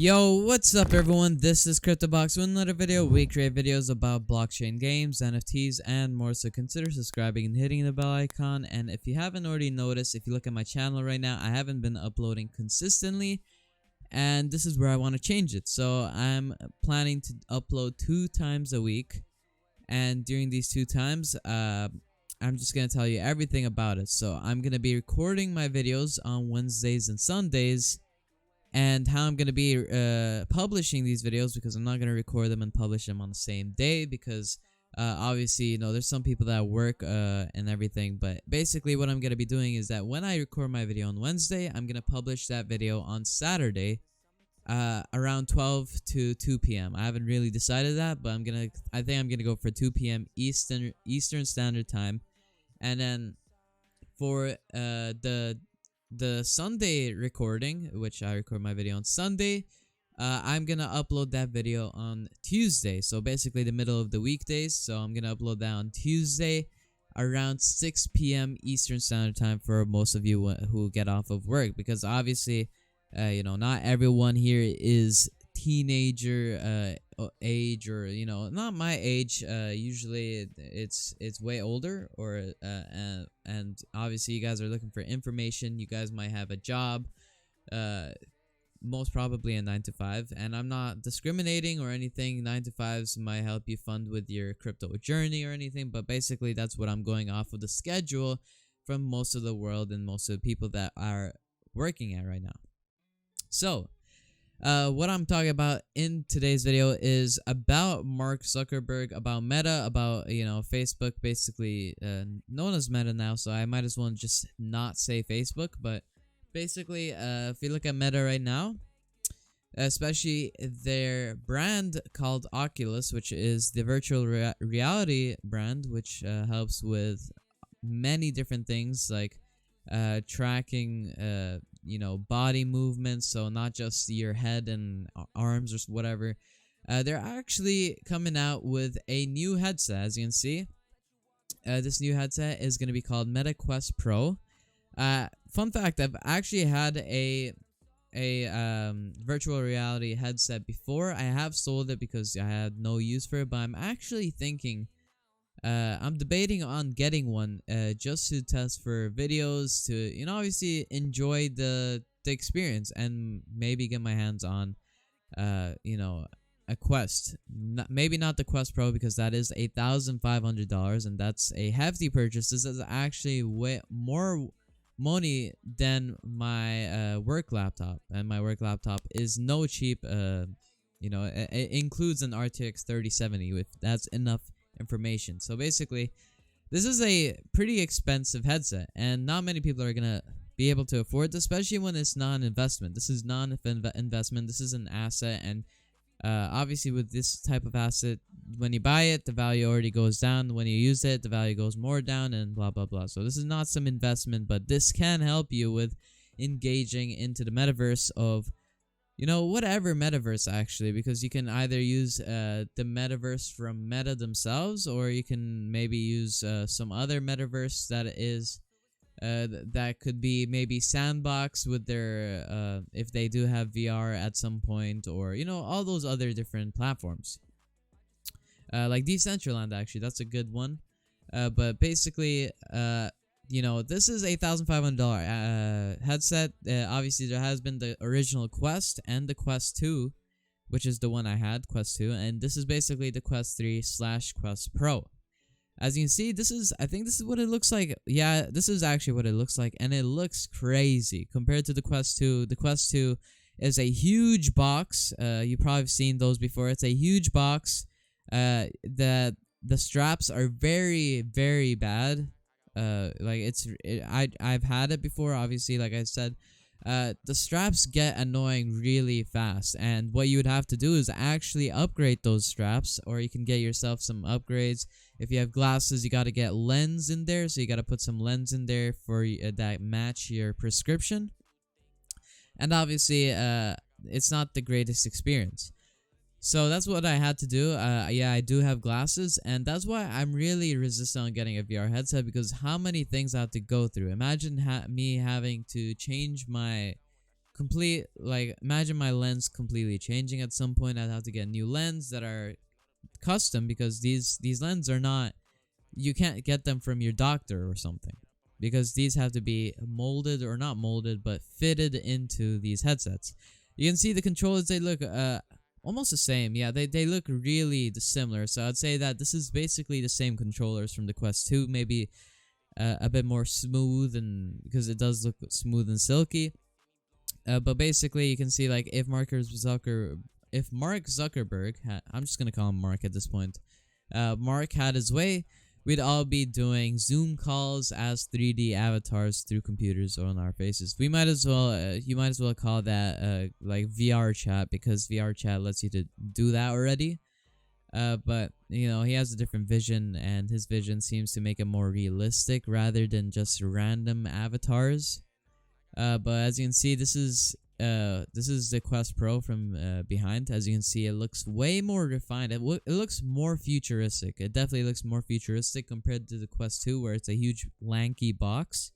Yo, what's up everyone? This is CryptoBox with another video. We create videos about blockchain games, NFTs, and more, so consider subscribing and hitting the bell icon. And if you haven't already noticed, if you look at my channel right now, I haven't been uploading consistently, and this is where I want to change it. So I'm planning to upload 2 times a week, and during these 2 times, I'm just going to tell you everything about it. So I'm going to be recording my videos on Wednesdays and Sundays, and how I'm going to be publishing these videos, because I'm not going to record them and publish them on the same day, because obviously, you know, there's some people that work and everything. But basically what I'm going to be doing is that when I record my video on Wednesday, I'm going to publish that video on Saturday around 12 to 2 p.m. I haven't really decided that, but I think I'm going to go for 2 p.m. Eastern Standard Time. And then for the Sunday recording, which I record my video on Sunday, I'm gonna upload that video on Tuesday, so basically the middle of the weekdays. So I'm gonna upload that on Tuesday around 6 p.m. Eastern Standard Time for most of you who get off of work, because obviously you know, not everyone here is teenager age, or you know, not my age. Usually it's way older, or and obviously you guys are looking for information. You guys might have a job, most probably a 9 to 5, and I'm not discriminating or anything. 9 to 5s might help you fund with your crypto journey or anything, but basically that's what I'm going off of, the schedule from most of the world and most of the people that are working at right now. So what I'm talking about in today's video is about Mark Zuckerberg, about Meta, about, you know, Facebook, basically known as Meta now, so I might as well just not say Facebook. But basically, if you look at Meta right now, especially their brand called Oculus, which is the virtual reality brand, which helps with many different things like tracking you know, body movements, so not just your head and arms or whatever. They're actually coming out with a new headset. As you can see, this new headset is going to be called Meta Quest Pro. Fun fact, I've actually had a virtual reality headset before. I have sold it because I had no use for it, but I'm actually thinking, I'm debating on getting one just to test for videos, to, you know, obviously enjoy the experience, and maybe get my hands on you know, a Quest. Maybe not the Quest Pro, because that is $1,500, and that's a hefty purchase. This is actually way more money than my work laptop, and my work laptop is no cheap. You know, it includes an RTX 3070, if that's enough information. So basically, this is a pretty expensive headset, and not many people are gonna be able to afford this, especially when it's not an investment. This is not an investment. This is an asset, and obviously with this type of asset, when you buy it, the value already goes down. When you use it, the value goes more down, and blah blah blah. So this is not some investment, but this can help you with engaging into the metaverse of, you know, whatever metaverse actually, because you can either use the metaverse from Meta themselves, or you can maybe use some other metaverse that is that could be maybe Sandbox with their if they do have VR at some point, or, you know, all those other different platforms like Decentraland. Actually, that's a good one. But basically, you know, this is a $1,500 headset. Obviously, there has been the original Quest and the Quest 2, which is the one I had, Quest 2, and this is basically the Quest 3 / Quest Pro. As you can see, I think this is what it looks like. Yeah, this is actually what it looks like, and it looks crazy compared to the Quest 2. The Quest 2 is a huge box. You've probably seen those before. It's a huge box. The straps are very, very bad. Like I've had it before, obviously. Like I said, the straps get annoying really fast, and what you would have to do is actually upgrade those straps, or you can get yourself some upgrades. If you have glasses, you got to get lens in there, so you got to put some lens in there for that match your prescription. And obviously it's not the greatest experience. So that's what I had to do. Yeah, I do have glasses, and that's why I'm really resistant on getting a VR headset, because how many things I have to go through. Imagine me having to change my complete, like, imagine my lens completely changing at some point. I'd have to get new lens that are custom, because these lenses are not, you can't get them from your doctor or something, because these have to be molded, or not molded, but fitted into these headsets. You can see the controllers, they look almost the same. Yeah, they look really similar. So I'd say that this is basically the same controllers from the Quest 2, maybe a bit more smooth, and because it does look smooth and silky. But basically, you can see, like, if Mark Zuckerberg, I'm just gonna call him Mark at this point. Mark had his way, we'd all be doing Zoom calls as 3D avatars through computers on our faces. We might as well, you might as well call that like VR chat, because VR chat lets you to do that already. But you know, he has a different vision, and his vision seems to make it more realistic rather than just random avatars. But as you can see, this is the Quest Pro from behind. As you can see, it looks way more refined. It looks more futuristic. It definitely looks more futuristic compared to the Quest 2, where it's a huge lanky box.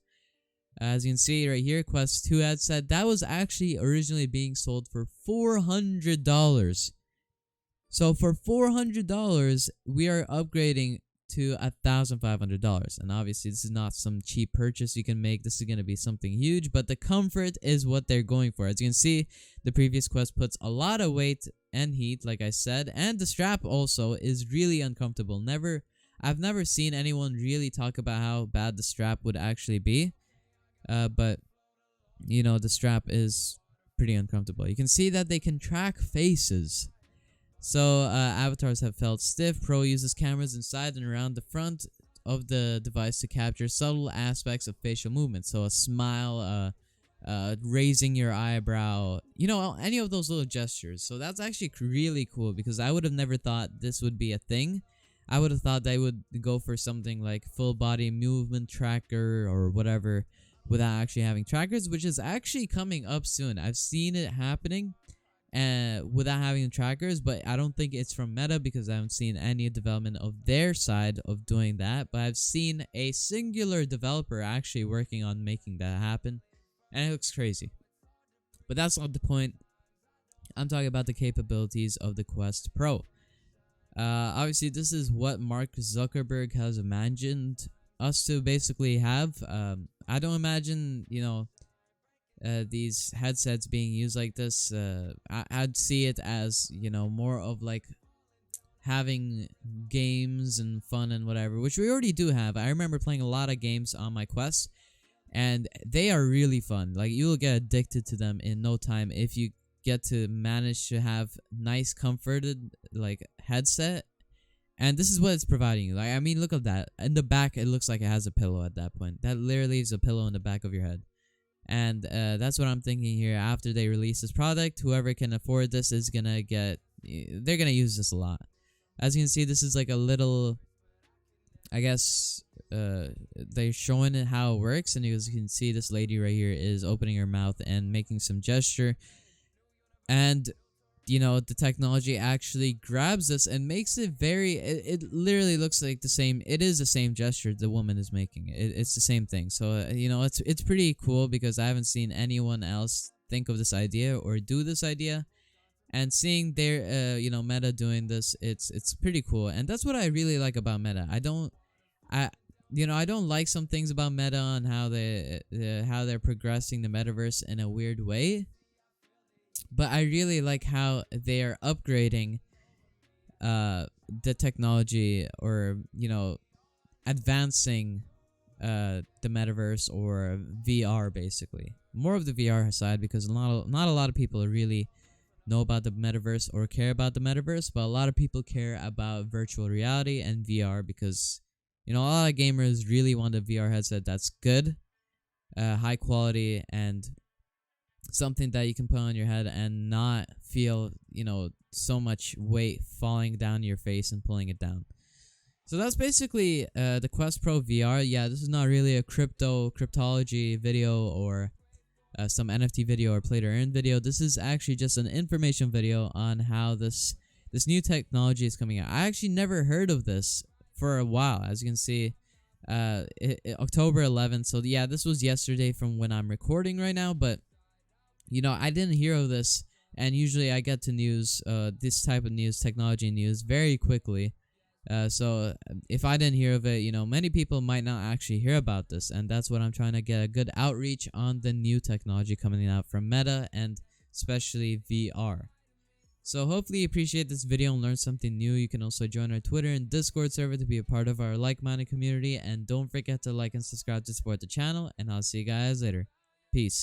As you can see right here, Quest 2 headset, that was actually originally being sold for $400. So for $400, we are upgrading to $1,500, and obviously this is not some cheap purchase you can make. This is going to be something huge, but the comfort is what they're going for. As you can see, the previous Quest puts a lot of weight and heat, like I said, and the strap also is really uncomfortable. I've never seen anyone really talk about how bad the strap would actually be, but you know, the strap is pretty uncomfortable. You can see that they can track faces. So, avatars have felt stiff. Pro uses cameras inside and around the front of the device to capture subtle aspects of facial movement. So, a smile, raising your eyebrow, you know, any of those little gestures. So, that's actually really cool, because I would have never thought this would be a thing. I would have thought they would go for something like full body movement tracker or whatever without actually having trackers, which is actually coming up soon. I've seen it happening without having trackers, but I don't think it's from Meta, because I haven't seen any development of their side of doing that. But I've seen a singular developer actually working on making that happen, and it looks crazy. But that's not the point. I'm talking about the capabilities of the Quest Pro. Obviously, this is what Mark Zuckerberg has imagined us to basically have. I don't imagine, you know, these headsets being used like this. I'd see it as, you know, more of like having games and fun and whatever, which we already do have. I remember playing a lot of games on my Quest, and they are really fun. Like, you'll get addicted to them in no time if you get to manage to have nice comforted like headset. And this is what it's providing you. Like, I mean, look at that. In the back, it looks like it has a pillow at that point. That literally is a pillow in the back of your head. And that's what I'm thinking here. After they release this product, whoever can afford this is gonna get, they're gonna use this a lot. As you can see, this is like a little, I guess, they're showing it how it works. And as you can see, this lady right here is opening her mouth and making some gesture. And, you know, the technology actually grabs this and makes it it literally looks like the same. It is the same gesture the woman is making. It's the same thing. So, you know, it's pretty cool, because I haven't seen anyone else think of this idea or do this idea. And seeing their, you know, Meta doing this, it's pretty cool. And that's what I really like about Meta. I don't like some things about Meta and how they're progressing the metaverse in a weird way. But I really like how they are upgrading the technology, or, you know, advancing the metaverse or VR, basically. More of the VR side, because not a lot of people really know about the metaverse or care about the metaverse, but a lot of people care about virtual reality and VR, because, you know, a lot of gamers really want a VR headset that's good, high quality, and something that you can put on your head and not feel, you know, so much weight falling down your face and pulling it down. So that's basically the Quest Pro VR. Yeah, this is not really a cryptology video or some NFT video or play to earn video. This is actually just an information video on how this new technology is coming out. I actually never heard of this for a while. As you can see, October 11th. So yeah, this was yesterday from when I'm recording right now, but I didn't hear of this, and usually I get to news, this type of news, technology news, very quickly. So if I didn't hear of it, many people might not actually hear about this, and that's what I'm trying to get a good outreach on the new technology coming out from Meta and especially VR. So hopefully you appreciate this video and learn something new. You can also join our Twitter and Discord server to be a part of our like-minded community, and don't forget to like and subscribe to support the channel, and I'll see you guys later. Peace.